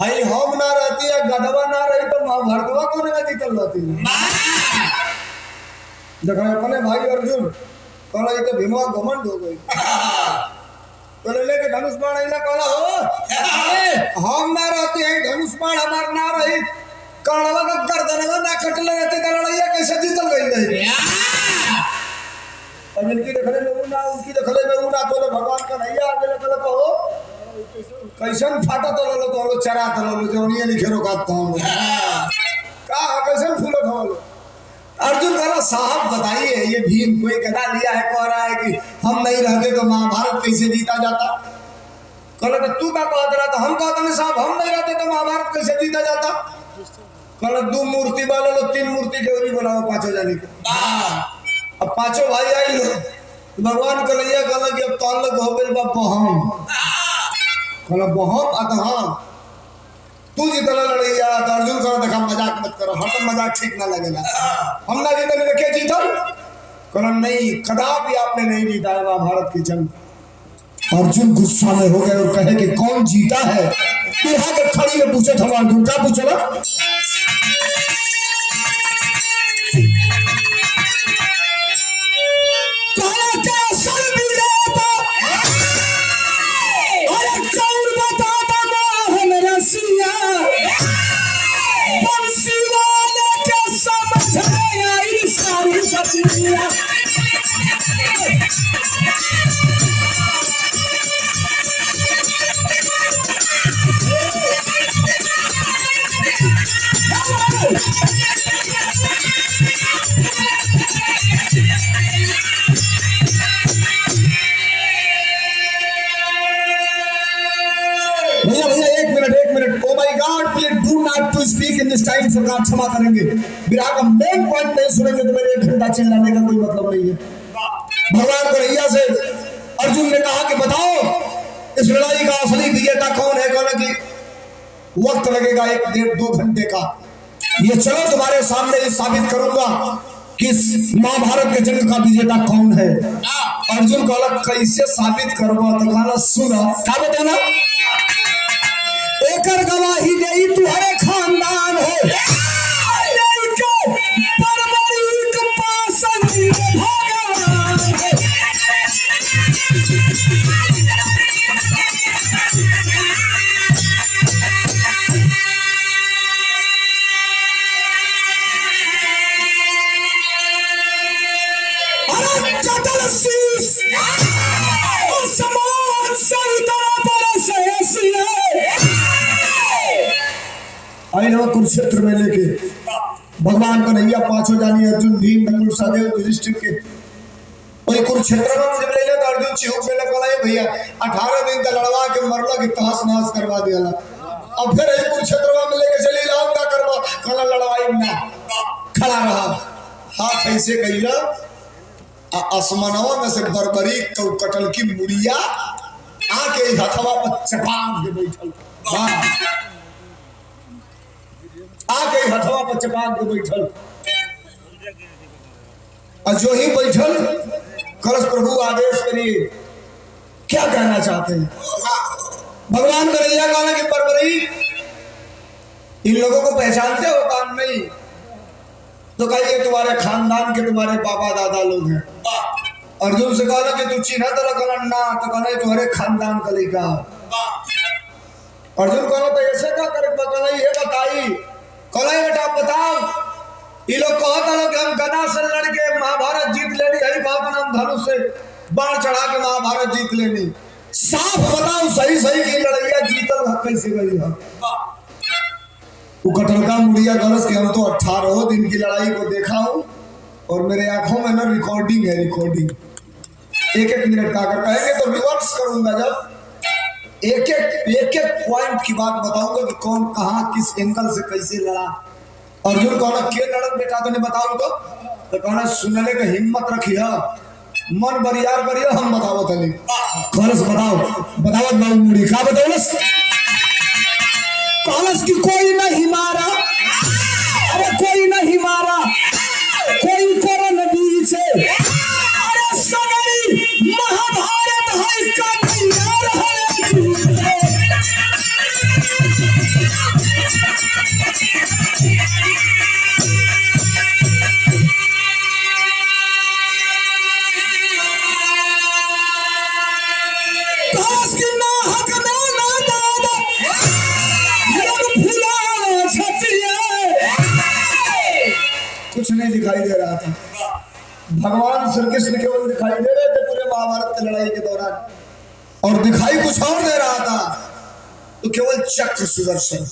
हई हम ना रहती या गदवा ना रही तो महाभारतवा कौन ना जीतल रहती। देखा अपने भाई अर्जुन कहला ये तो भीमवा घमंड हो गई। तो लेके धनुष बाण आइला कहला हो हम ना रहते हैं, धनुष बाण हमार ना रही, कर्णवा का गर्दनवा ना कटले रहते तो लड़ाइया कैसे जीतल गई रही। अब इनकी देखले में ना उनकी देखले में ना, तो भगवान कन्हैया आगे लगल कहो कैसन फाटा तो लो चरा तो लो जोनिए लिखे रोकाता हूं का कैसन फूलो खवालो। अर्जुन कहला साहब बताइए ये भीम कोई गदा लिया है, कह रहा है कि हम नहीं रहते तो महाभारत कैसे जीता जाता। कहला तू क्या कहता रहा? तो हम कहते हैं साहब हम नहीं रहते तो महाभारत कैसे जीता जाता। कहला 2 मूर्ति वाले लो 3 मूर्ति जोड़ी बनाओ 5 जाने के। अब 5 भाई आई लो। भगवान कन्हैया कहला कि अब तौल लोग हो गए बाप हम कहला बहम अतः तू जितना लड़ैया। तो अर्जुन कहो देखा मजाक मत करो, हट सब मजाक ठीक ना लगेगा। हम ना जीते देखे जीतल कहना नहीं, कदापि आपने नहीं जीता है महाभारत की जंग। अर्जुन गुस्सा में हो गए और कहे कि कौन जीता है। यहाँ के खड़ी में पूछे था अर्जुन, क्या पूछा? सरकार क्षमा करेंगे, विराह का मेन पॉइंट नहीं सुनेंगे तो मेरे 1 घंटा चिल्लाने का कोई मतलब नहीं है। भगवान कन्हैया से अर्जुन ने कहा कि बताओ इस लड़ाई का असली विजेता कौन है? कहना कि वक्त लगेगा 1, 1.5, 2 घंटे का। ये चलो तुम्हारे सामने ये साबित करूंगा कि महाभारत के जंग का विजेता कौन है। अर्जुन कहला कैसे साबित करूंगा? तो कहला सुना, क्या बताना? एकर गवाही दे तुम्हारे खानदान है, कुरुक्षेत्र में लेके भगवान कन्हैया 5 जानी अर्जुन, भीम, नकुल, सहदेव, युधिष्ठिर के वही कुरुक्षेत्र में जब ले तो अर्जुन चिहुक में लगा भैया 18 दिन का लड़वा के मरला की तहस नहस करवा दिया। अब फिर यही कुरुक्षेत्र में लेके चली लाओ क्या करवा? कहला लड़वाई ना, खड़ा रहा, हाथ ऐसे कहिला आसमानवा में से बरबरी कटल की मुड़िया आके हथवा पर चपाक के बैठल, आके हथवा पर चपाक के बैठल। और जो ही बैठल कलश प्रभु आदेश करिए, क्या कहना चाहते हैं? भगवान कन्हैया कहना कि बरबरी इन लोगों को पहचानते हो? काम नहीं तो कहिए तुम्हारे खानदान के तुम्हारे बाबा दादा लोग हैं। अर्जुन से कहना कि तू चिन्ह तो कहना ना, तो कहना तुम्हारे खानदान का लड़का। अर्जुन कहना तो ऐसे क्या करे? कहना ये बताई, कहना बेटा बताओ, ये लोग कहता लोग हम गदा से लड़के महाभारत जीत लेनी है, बाबा नाम धनुष से बाण चढ़ा के महाभारत जीत लेनी। साफ बताओ सही सही की लड़ाइया जीतल कैसे गई है? वो कटलका मुड़िया गलस के हम तो 18 दिन की लड़ाई को देखा हूं और मेरे आंखों में ना रिकॉर्डिंग है, रिकॉर्डिंग 1-1 मिनट का। अगर कहेंगे तो रिवर्स करूंगा, जब एक पॉइंट की बात बताऊंगा कि कौन कहां किस एंगल से कैसे लड़ा। अर्जुन कहना के लड़त बेटा तो नहीं बताऊं तो कहना सुनने का हिम्मत रखिया, मन बरियार करियो, हम बताओ तनी खलस बताओ बतावत बाबू मुड़ी का बताओ कलश की कोई नहीं मारा, अरे कोई नहीं मारा, कोई करो नबी से, अरे सगरी महाभारत है कन्हैया है। कुछ नहीं दिखाई दे रहा था, भगवान श्री कृष्ण केवल दिखाई दे रहे थे पूरे महाभारत की लड़ाई के दौरान, और दिखाई कुछ और दे रहा था, तो केवल चक्र सुदर्शन।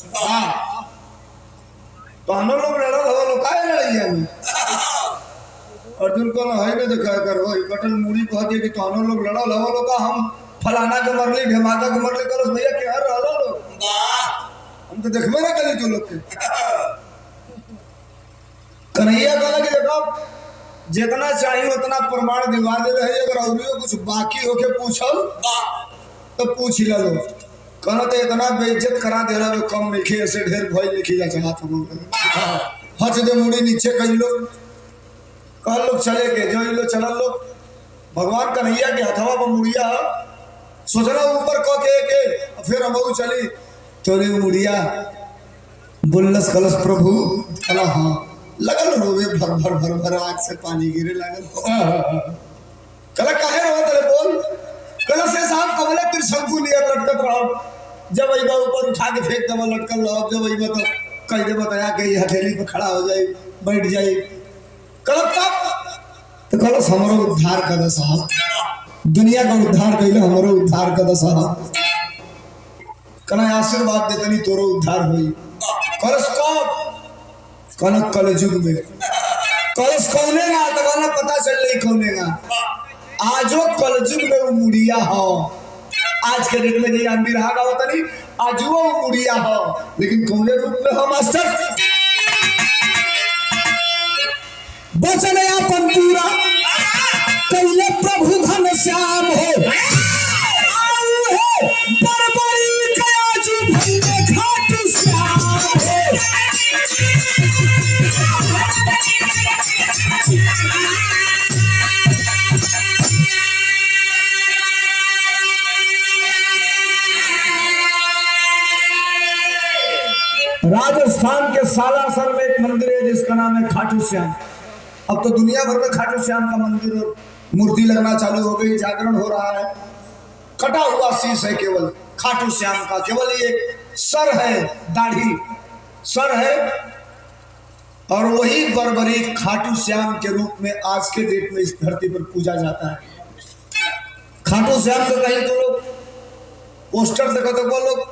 तो हम लोग लड़ा लोग काय लड़ाई है अर्जुन को है ना देखा कर वही कटल मुड़ी कह दिए कि तो हम लोग लड़ा लवा लोग हम फलाना के मरली ढेमाका के मरली करो भैया क्या रहा लोग, हम तो देखबे ना करी तो लोग के। कन्हैया कहला कि देखो जितना चाहिए उतना प्रमाण दिलवा दे रहे, अगर और कुछ बाकी होके पूछल तो पूछ लो। कहना तो इतना बेइज्जत करा दे रहा कम लिखे ऐसे ढेर भय लिखी जा चाहत हम हच दे मुड़ी नीचे कई लोग कल लोग चले गए जो लोग चलल लोग भगवान कन्हैया के हथवा पर मुड़िया सोचना ऊपर क के फिर हम चली तोरे मुड़िया बुल्लस कलश प्रभु कला हाँ लगल रोवे भर भर भर भर आँख से पानी गिरे लगल कला काहे रोवा तले बोल कला से साहब कमले त्रिशंकु नियर लटकत रहो जब अइबा ऊपर उठा के फेंक देवा लटकल रहो जब अइबा तो कह दे बताया कि हथेली पे खड़ा हो जाए बैठ जाए कल तब तो कल हमारो उद्धार कर दे साहब दुनिया का उद्धार कइले हमारो उद्धार कर दे साहब कना आशीर्वाद देतनी तोरो उद्धार होई कलश कब कल कलयुग में कलश कौने ना तो कल पता चल रही कौने ना आजो कलयुग में वो मुड़िया हो आज के डेट में जी आदमी रहा का होता नहीं आज वो मुड़िया हो लेकिन कौने रूप में हो मास्टर बचन अपन पूरा कैले प्रभु घन श्याम हो बरबरी कयाजू भइले घाट श्याम हो राजस्थान के सालासर में एक मंदिर है जिसका नाम है खाटू श्याम। अब तो दुनिया भर में खाटू श्याम का मंदिर और मूर्ति लगना चालू हो गई जागरण हो रहा है कटा हुआ शीश है केवल खाटू श्याम का केवल ये सर है दाढ़ी सर है और वही बरबरी खाटू श्याम के रूप में आज के डेट में इस धरती पर पूजा जाता है। खाटू श्याम को कहीं तो लोग पोस्टर देखो तो वो लोग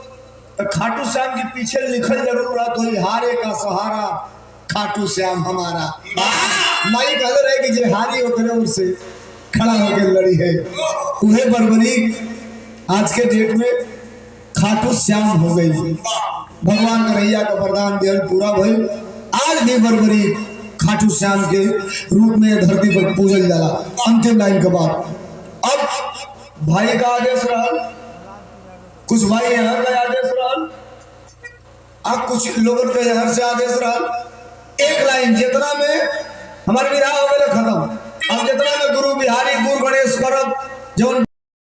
खाटू श्याम के पीछे लिखल जरूर रहा तो हारे का सहारा खाटू श्याम हमारा माई कह रहे कि जे हारी होकर उससे खड़ा होकर लड़ी है उन्हें बरबरी आज के डेट में खाटू श्याम हो गई भगवान कन्हैया का वरदान दिया पूरा भई आज भी बरबरी खाटू श्याम के रूप में धरती पर पूजल जाला। अंतिम लाइन के बाद अब भाई का आदेश रहा कुछ भाई यहाँ का आदेश रहा अब कुछ लोगों के यहाँ से आदेश रहा एक लाइन जितना में हमारे विराह हो गए खत्म अब जितना में गुरु बिहारी गुरु गणेश करब जब